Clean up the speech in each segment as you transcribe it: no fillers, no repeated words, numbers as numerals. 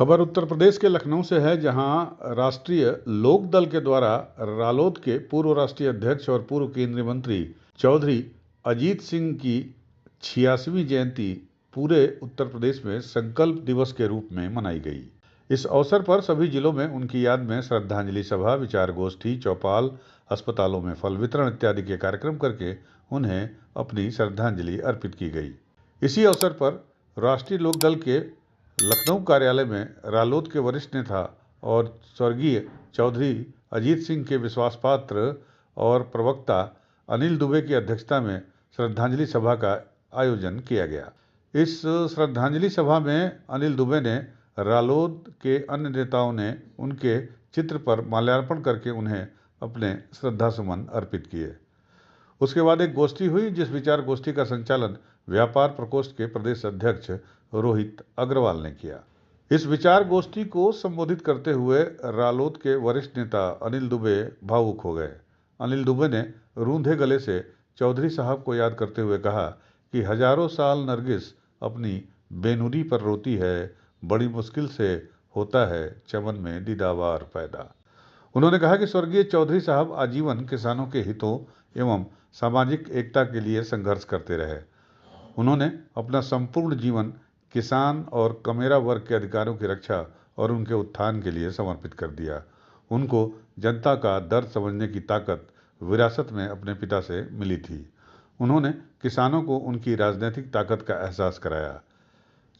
खबर उत्तर प्रदेश के लखनऊ से है, जहां राष्ट्रीय लोक दल के द्वारा रालोद के पूर्व राष्ट्रीय अध्यक्ष और पूर्व केंद्रीय मंत्री चौधरी अजीत सिंह की 86वीं जयंती पूरे उत्तर प्रदेश में संकल्प दिवस के रूप में मनाई गई। इस अवसर पर सभी जिलों में उनकी याद में श्रद्धांजलि सभा, विचार गोष्ठी, चौपाल, अस्पतालों में फल वितरण इत्यादि के कार्यक्रम करके उन्हें अपनी श्रद्धांजलि अर्पित की गई। इसी अवसर पर राष्ट्रीय लोक दल के लखनऊ कार्यालय में रालोद के वरिष्ठ नेता और स्वर्गीय चौधरी अजीत सिंह के विश्वास पात्र और प्रवक्ता अनिल दुबे की अध्यक्षता में श्रद्धांजलि सभा का आयोजन किया गया। इस श्रद्धांजलि सभा में अनिल दुबे ने रालोद के अन्य नेताओं ने उनके चित्र पर माल्यार्पण करके उन्हें अपने श्रद्धासुमन अर्पित किए। उसके बाद एक गोष्ठी हुई, जिस विचार गोष्ठी का संचालन व्यापार प्रकोष्ठ के प्रदेश अध्यक्ष रोहित अग्रवाल ने किया। इस विचार गोष्ठी को संबोधित करते हुए रालोद के वरिष्ठ नेता अनिल दुबे भावुक हो गए। अनिल दुबे ने रूंधे गले से चौधरी साहब को याद करते हुए कहा कि हजारों साल नरगिस अपनी बेनुरी पर रोती है, बड़ी मुश्किल से होता है चमन में दीदावार पैदा। उन्होंने कहा कि स्वर्गीय चौधरी साहब आजीवन किसानों के हितों एवं सामाजिक एकता के लिए संघर्ष करते रहे। उन्होंने अपना संपूर्ण जीवन किसान और कमेरा वर्ग के अधिकारों की रक्षा और उनके उत्थान के लिए समर्पित कर दिया। उनको जनता का दर्द समझने की ताकत विरासत में अपने पिता से मिली थी। उन्होंने किसानों को उनकी राजनीतिक ताकत का एहसास कराया।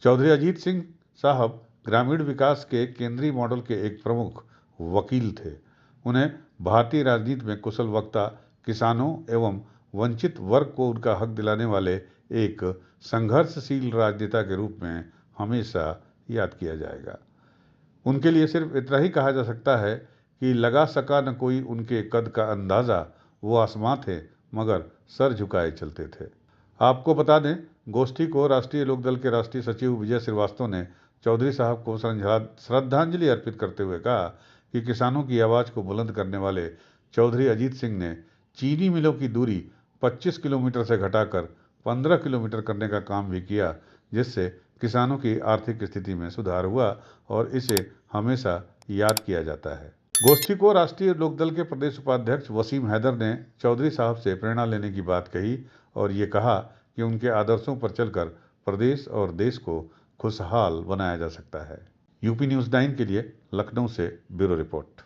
चौधरी अजीत सिंह साहब ग्रामीण विकास के केंद्रीय मॉडल के एक प्रमुख वकील थे। उन्हें भारतीय राजनीति में कुशल वक्ता, किसानों एवं वंचित वर्ग को उनका हक दिलाने वाले एक संघर्षशील राजनेता के रूप में हमेशा याद किया जाएगा। उनके लिए सिर्फ इतना ही कहा जा सकता है कि लगा सका न कोई उनके कद का अंदाज़ा, वो आसमां थे मगर सर झुकाए चलते थे। आपको बता दें, गोष्ठी को राष्ट्रीय लोकदल के राष्ट्रीय सचिव विजय श्रीवास्तव ने चौधरी साहब को श्रद्धांजलि अर्पित करते हुए कहा कि किसानों की आवाज़ को बुलंद करने वाले चौधरी अजीत सिंह ने चीनी मिलों की दूरी 25 किलोमीटर से घटाकर 15 किलोमीटर करने का काम भी किया, जिससे किसानों की आर्थिक स्थिति में सुधार हुआ और इसे हमेशा याद किया जाता है। गोष्ठी को राष्ट्रीय लोकदल के प्रदेश उपाध्यक्ष वसीम हैदर ने चौधरी साहब से प्रेरणा लेने की बात कही और ये कहा कि उनके आदर्शों पर चलकर प्रदेश और देश को खुशहाल बनाया जा सकता है। यूपी न्यूज़ 9 के लिए लखनऊ से ब्यूरो रिपोर्ट।